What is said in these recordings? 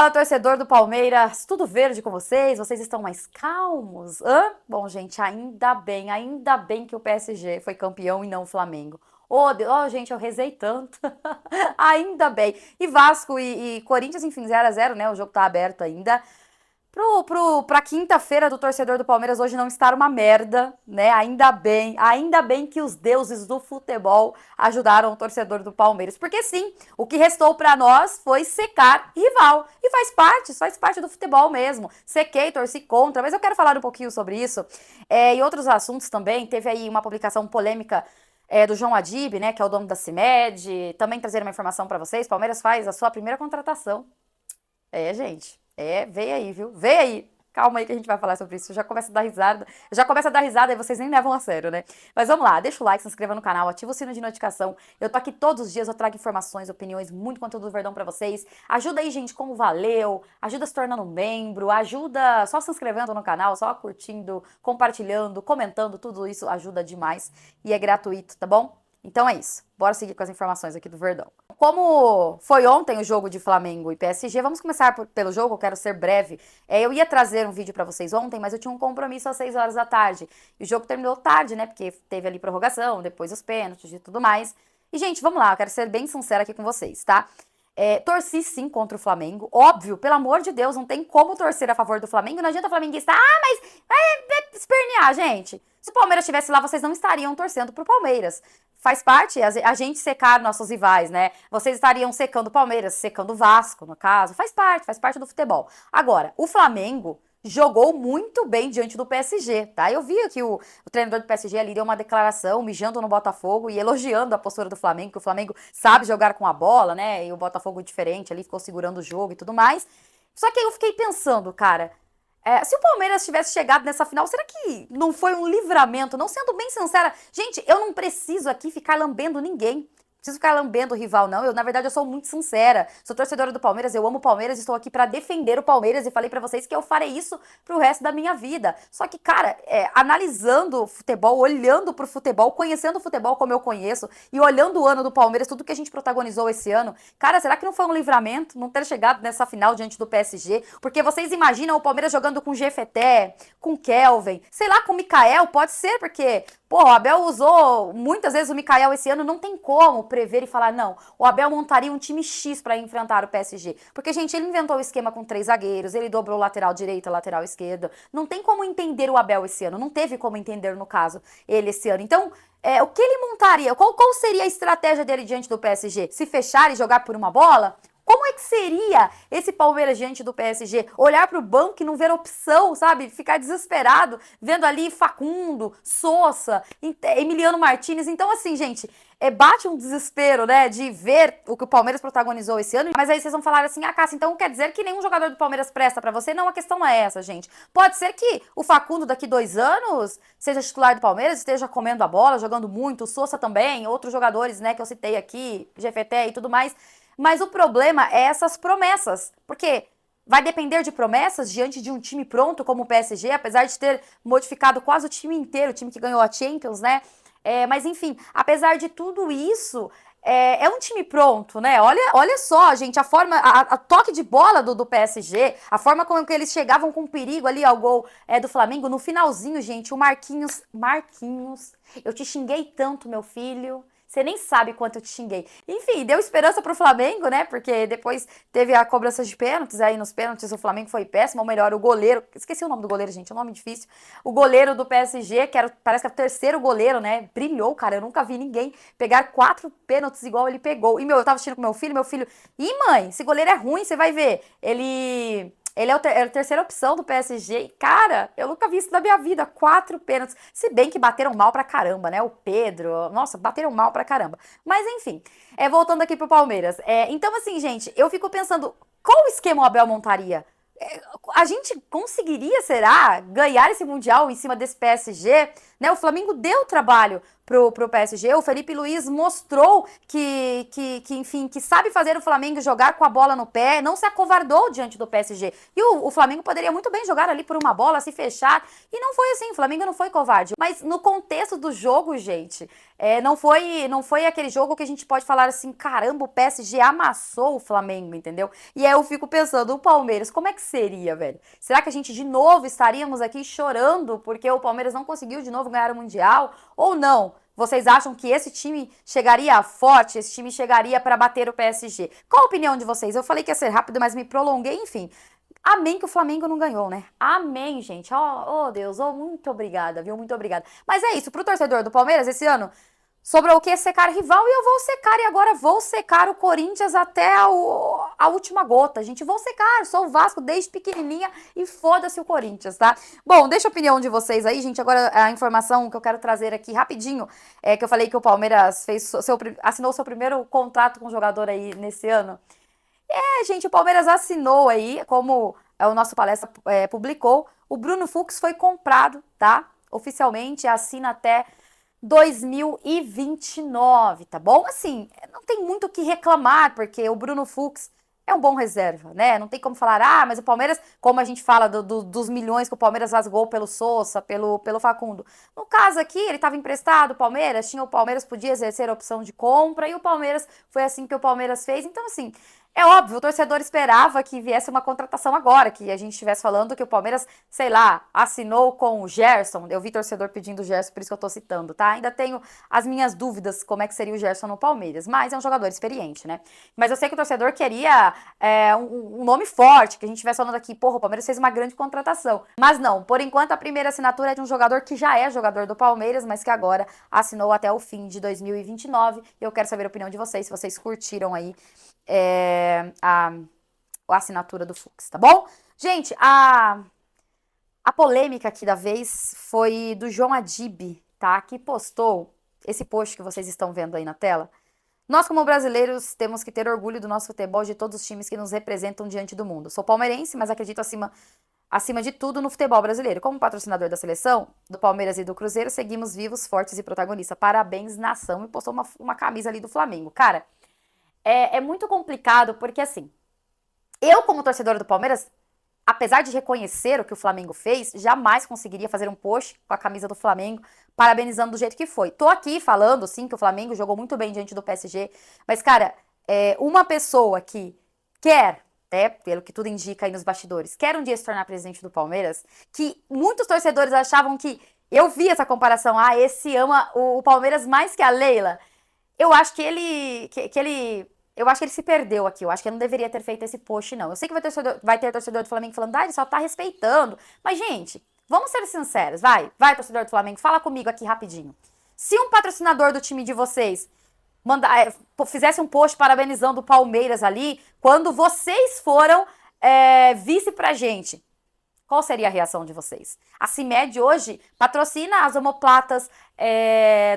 Fala, torcedor do Palmeiras, tudo verde com vocês? Vocês estão mais calmos? Hã? Bom, gente, ainda bem que o PSG foi campeão e não o Flamengo. Ô, gente, eu rezei tanto. Ainda bem. E Vasco e Corinthians, enfim, 0 a 0, né? O jogo tá aberto ainda. Pra quinta-feira do torcedor do Palmeiras hoje não estar uma merda, né? Ainda bem que os deuses do futebol ajudaram o torcedor do Palmeiras. Porque sim, o que restou pra nós foi secar rival. E faz parte do futebol mesmo. Sequei, torci contra, mas eu quero falar um pouquinho sobre isso. E outros assuntos também. Teve aí uma publicação polêmica do João Adib, né? Que é o dono da CIMED. Também trazer uma informação pra vocês. Palmeiras faz a sua primeira contratação. Gente. Vem aí, viu? Vem aí. Calma aí que a gente vai falar sobre isso. Eu já começo a dar risada. E vocês nem levam a sério, né? Mas vamos lá, deixa o like, se inscreva no canal, ativa o sino de notificação. Eu tô aqui todos os dias, eu trago informações, opiniões, muito conteúdo do Verdão pra vocês. Ajuda aí, gente, como valeu. Ajuda se tornando membro. Ajuda só se inscrevendo no canal, só curtindo, compartilhando, comentando. Tudo isso ajuda demais. E é gratuito, tá bom? Então é isso. Bora seguir com as informações aqui do Verdão. Como foi ontem o jogo de Flamengo e PSG, vamos começar pelo jogo, eu quero ser breve. Eu ia trazer um vídeo pra vocês ontem, mas eu tinha um compromisso às 6 horas da tarde. E o jogo terminou tarde, né? Porque teve ali prorrogação, depois os pênaltis e tudo mais. E, gente, vamos lá, eu quero ser bem sincera aqui com vocês, tá? Torci sim contra o Flamengo, óbvio, pelo amor de Deus, não tem como torcer a favor do Flamengo, não adianta o flamenguista, mas vai espernear, gente. Se o Palmeiras estivesse lá, vocês não estariam torcendo pro Palmeiras. Faz parte a gente secar nossos rivais, né? Vocês estariam secando o Palmeiras, secando o Vasco, no caso. Faz parte do futebol. Agora, o Flamengo jogou muito bem diante do PSG, tá? Eu vi que o treinador do PSG ali deu uma declaração mijando no Botafogo e elogiando a postura do Flamengo, que o Flamengo sabe jogar com a bola, né? E o Botafogo diferente ali, ficou segurando o jogo e tudo mais. Só que aí eu fiquei pensando, cara, se o Palmeiras tivesse chegado nessa final, será que não foi um livramento? Não sendo bem sincera, gente, eu não preciso aqui ficar lambendo ninguém. Preciso ficar lambendo o rival, não. Na verdade, eu sou muito sincera. Sou torcedora do Palmeiras, eu amo o Palmeiras, estou aqui pra defender o Palmeiras e falei pra vocês que eu farei isso pro resto da minha vida. Só que, cara, analisando o futebol, olhando pro futebol, conhecendo o futebol como eu conheço e olhando o ano do Palmeiras, tudo que a gente protagonizou esse ano, cara, será que não foi um livramento não ter chegado nessa final diante do PSG? Porque vocês imaginam o Palmeiras jogando com Jefeté, com Kelvin, sei lá, com Mikael, pode ser, porque pô, o Abel usou muitas vezes o Mikael esse ano, não tem como prever e falar, não, o Abel montaria um time X pra enfrentar o PSG. Porque, gente, ele inventou o esquema com 3 zagueiros, ele dobrou lateral direita, lateral esquerda. Não tem como entender o Abel esse ano, não teve como entender, no caso, ele esse ano. Então, o que ele montaria? Qual seria a estratégia dele diante do PSG? Se fechar e jogar por uma bola? Como é que seria esse Palmeiras diante do PSG? Olhar pro banco e não ver opção, sabe? Ficar desesperado, vendo ali Facundo, Sousa, Emiliano Martinez. Então, assim, gente, bate um desespero, né, de ver o que o Palmeiras protagonizou esse ano. Mas aí vocês vão falar assim, Cássia, então quer dizer que nenhum jogador do Palmeiras presta pra você? Não, a questão não é essa, gente. Pode ser que o Facundo daqui 2 anos seja titular do Palmeiras, esteja comendo a bola, jogando muito, o Sousa também, outros jogadores, né, que eu citei aqui, Jefeté e tudo mais. Mas o problema é essas promessas, porque vai depender de promessas diante de um time pronto como o PSG, apesar de ter modificado quase o time inteiro, o time que ganhou a Champions, né? Mas enfim, apesar de tudo isso, é um time pronto, né? Olha só, gente, a toque de bola do PSG, a forma como que eles chegavam com perigo ali ao gol do Flamengo, no finalzinho, gente, o Marquinhos, eu te xinguei tanto, meu filho. Você nem sabe quanto eu te xinguei. Enfim, deu esperança pro Flamengo, né? Porque depois teve a cobrança de pênaltis. Aí nos pênaltis o Flamengo foi péssimo. Ou melhor, o goleiro. Esqueci o nome do goleiro, gente. É um nome difícil. O goleiro do PSG, parece que era o terceiro goleiro, né? Brilhou, cara. Eu nunca vi ninguém pegar 4 pênaltis igual ele pegou. E, eu tava assistindo com meu filho. Ih, mãe, esse goleiro é ruim, você vai ver. Ele é a terceira opção do PSG. E, cara, eu nunca vi isso na minha vida. 4 pênaltis. Se bem que bateram mal pra caramba, né? O Pedro, nossa, bateram mal pra caramba. Mas, enfim, voltando aqui pro Palmeiras. Então, assim, gente, eu fico pensando, qual esquema o Abel montaria? A gente conseguiria, será, ganhar esse Mundial em cima desse PSG? né? O Flamengo deu trabalho pro PSG, o Felipe Luiz mostrou enfim, que sabe fazer o Flamengo jogar com a bola no pé, não se acovardou diante do PSG. E o Flamengo poderia muito bem jogar ali por uma bola, se fechar, e não foi assim, o Flamengo não foi covarde. Mas no contexto do jogo, gente, não foi aquele jogo que a gente pode falar assim, caramba, o PSG amassou o Flamengo, entendeu? E aí eu fico pensando, o Palmeiras, como é que seria, velho? Será que a gente de novo estaríamos aqui chorando porque o Palmeiras não conseguiu de novo ganhar o Mundial? Ou não? Vocês acham que esse time chegaria forte, esse time chegaria para bater o PSG? Qual a opinião de vocês? Eu falei que ia ser rápido, mas me prolonguei, enfim. Amém que o Flamengo não ganhou, né? Amém, gente. Oh, Deus, muito obrigada, viu? Muito obrigada. Mas é isso, pro torcedor do Palmeiras esse ano, sobrou o quê? Secar rival, e eu vou secar, e agora vou secar o Corinthians até a última gota, gente. Vou secar, sou o Vasco desde pequenininha e foda-se o Corinthians, tá? Bom, deixa a opinião de vocês aí, gente. Agora a informação que eu quero trazer aqui rapidinho, que eu falei que o Palmeiras assinou seu primeiro contrato com o jogador aí nesse ano. Gente, o Palmeiras assinou aí, como o nosso palestra publicou, o Bruno Fux foi comprado, tá? Oficialmente, assina até 2029, tá bom? Assim, não tem muito o que reclamar, porque o Bruno Fux é um bom reserva, né? Não tem como falar, mas o Palmeiras, como a gente fala dos milhões que o Palmeiras rasgou pelo Sousa, pelo Facundo. No caso aqui, ele estava emprestado, o Palmeiras podia exercer a opção de compra, e o Palmeiras, foi assim que o Palmeiras fez. Então, assim, é óbvio, o torcedor esperava que viesse uma contratação agora, que a gente estivesse falando que o Palmeiras, sei lá, assinou com o Gerson. Eu vi torcedor pedindo o Gerson, por isso que eu tô citando, tá? Ainda tenho as minhas dúvidas como é que seria o Gerson no Palmeiras, mas é um jogador experiente, né? Mas eu sei que o torcedor queria um nome forte, que a gente estivesse falando aqui, porra, o Palmeiras fez uma grande contratação. Mas não, por enquanto a primeira assinatura é de um jogador que já é jogador do Palmeiras, mas que agora assinou até o fim de 2029. E eu quero saber a opinião de vocês, se vocês curtiram aí a assinatura do Fux, tá bom? Gente, a polêmica aqui da vez foi do João Adib, tá? Que postou esse post que vocês estão vendo aí na tela. Nós, como brasileiros, temos que ter orgulho do nosso futebol e de todos os times que nos representam diante do mundo. Sou palmeirense, mas acredito acima de tudo no futebol brasileiro. Como patrocinador da seleção, do Palmeiras e do Cruzeiro, seguimos vivos, fortes e protagonistas. Parabéns, nação. E postou uma camisa ali do Flamengo. Cara, é muito complicado porque, assim, eu, como torcedora do Palmeiras, apesar de reconhecer o que o Flamengo fez, jamais conseguiria fazer um post com a camisa do Flamengo, parabenizando do jeito que foi. Tô aqui falando, sim, que o Flamengo jogou muito bem diante do PSG, mas, cara, uma pessoa que quer, pelo que tudo indica aí nos bastidores, quer um dia se tornar presidente do Palmeiras, que muitos torcedores achavam que, eu vi essa comparação, esse ama o Palmeiras mais que a Leila. Eu acho que eu acho que ele se perdeu aqui. Eu acho que ele não deveria ter feito esse post, não. Eu sei que vai ter torcedor do Flamengo falando, ele só tá respeitando. Mas, gente, vamos ser sinceros. Vai, torcedor do Flamengo, fala comigo aqui rapidinho. Se um patrocinador do time de vocês fizesse um post parabenizando o Palmeiras ali, quando vocês foram vice pra gente, qual seria a reação de vocês? A CIMED hoje patrocina as omoplatas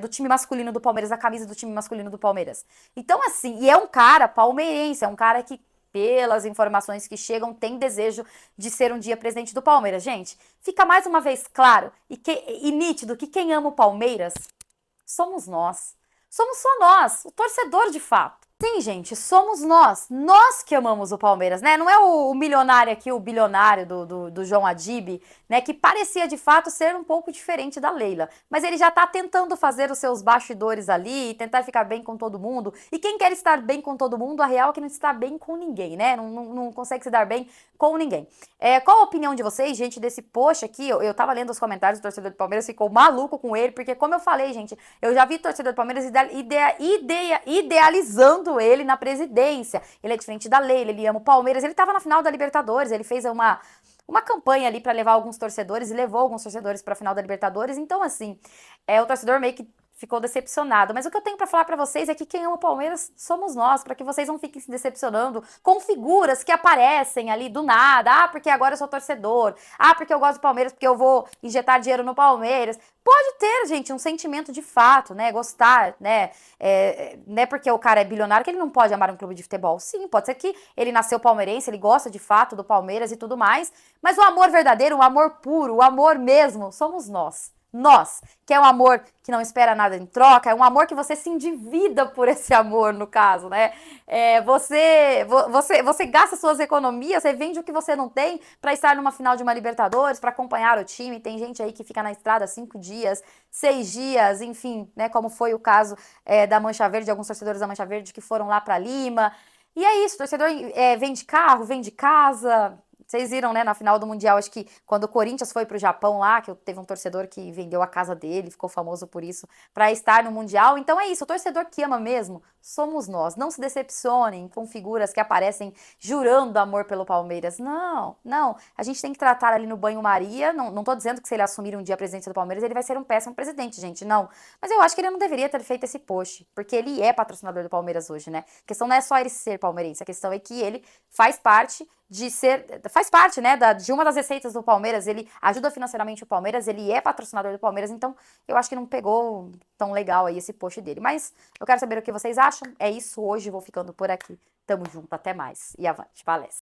do time masculino do Palmeiras, a camisa do time masculino do Palmeiras. Então, assim, e é um cara palmeirense, é um cara que, pelas informações que chegam, tem desejo de ser um dia presidente do Palmeiras. Gente, fica mais uma vez claro e nítido que quem ama o Palmeiras somos nós. Somos só nós, o torcedor de fato. Sim, gente, somos nós que amamos o Palmeiras, né? Não é o milionário aqui, o bilionário do João Adib, né? Que parecia de fato ser um pouco diferente da Leila. Mas ele já tá tentando fazer os seus bastidores ali, tentar ficar bem com todo mundo. E quem quer estar bem com todo mundo, a real é que não está bem com ninguém, né? Não consegue se dar bem com ninguém. Qual a opinião de vocês, gente, desse post aqui? Eu tava lendo os comentários do torcedor do Palmeiras, ficou maluco com ele, porque como eu falei, gente, eu já vi torcedor do Palmeiras idealizando ele na presidência. Ele é diferente da Leila, ele ama o Palmeiras, ele tava na final da Libertadores, ele fez uma campanha ali para levar alguns torcedores e levou alguns torcedores para a final da Libertadores. Então, assim, o torcedor meio que ficou decepcionado. Mas o que eu tenho para falar para vocês é que quem ama o Palmeiras somos nós, para que vocês não fiquem se decepcionando com figuras que aparecem ali do nada. Porque agora eu sou torcedor. Porque eu gosto do Palmeiras, porque eu vou injetar dinheiro no Palmeiras. Pode ter, gente, um sentimento de fato, né? Gostar, né? Não é porque o cara é bilionário que ele não pode amar um clube de futebol. Sim, pode ser que ele nasceu palmeirense, ele gosta de fato do Palmeiras e tudo mais. Mas o amor verdadeiro, o amor puro, o amor mesmo, somos nós. Nós, que é um amor que não espera nada em troca, é um amor que você se endivida por esse amor, no caso, né? Você gasta suas economias, você vende o que você não tem para estar numa final de uma Libertadores, para acompanhar o time. Tem gente aí que fica na estrada 5 dias, 6 dias, enfim, né? Como foi o caso da Mancha Verde, alguns torcedores da Mancha Verde que foram lá para Lima. E é isso, torcedor vende carro, vende casa. Vocês viram, né, na final do Mundial, acho que quando o Corinthians foi pro Japão lá, que teve um torcedor que vendeu a casa dele, ficou famoso por isso, pra estar no Mundial. Então é isso, o torcedor que ama mesmo somos nós. Não se decepcionem com figuras que aparecem jurando amor pelo Palmeiras. Não, não. A gente tem que tratar ali no banho-maria. Não, não tô dizendo que se ele assumir um dia a presidência do Palmeiras, ele vai ser um péssimo presidente, gente. Não. Mas eu acho que ele não deveria ter feito esse post, porque ele é patrocinador do Palmeiras hoje, né? A questão não é só ele ser palmeirense, a questão é que ele faz parte faz parte, né, de uma das receitas do Palmeiras, ele ajuda financeiramente o Palmeiras, ele é patrocinador do Palmeiras, então eu acho que não pegou tão legal aí esse post dele. Mas eu quero saber o que vocês acham. É isso hoje, vou ficando por aqui. Tamo junto, até mais. E avante, palestra.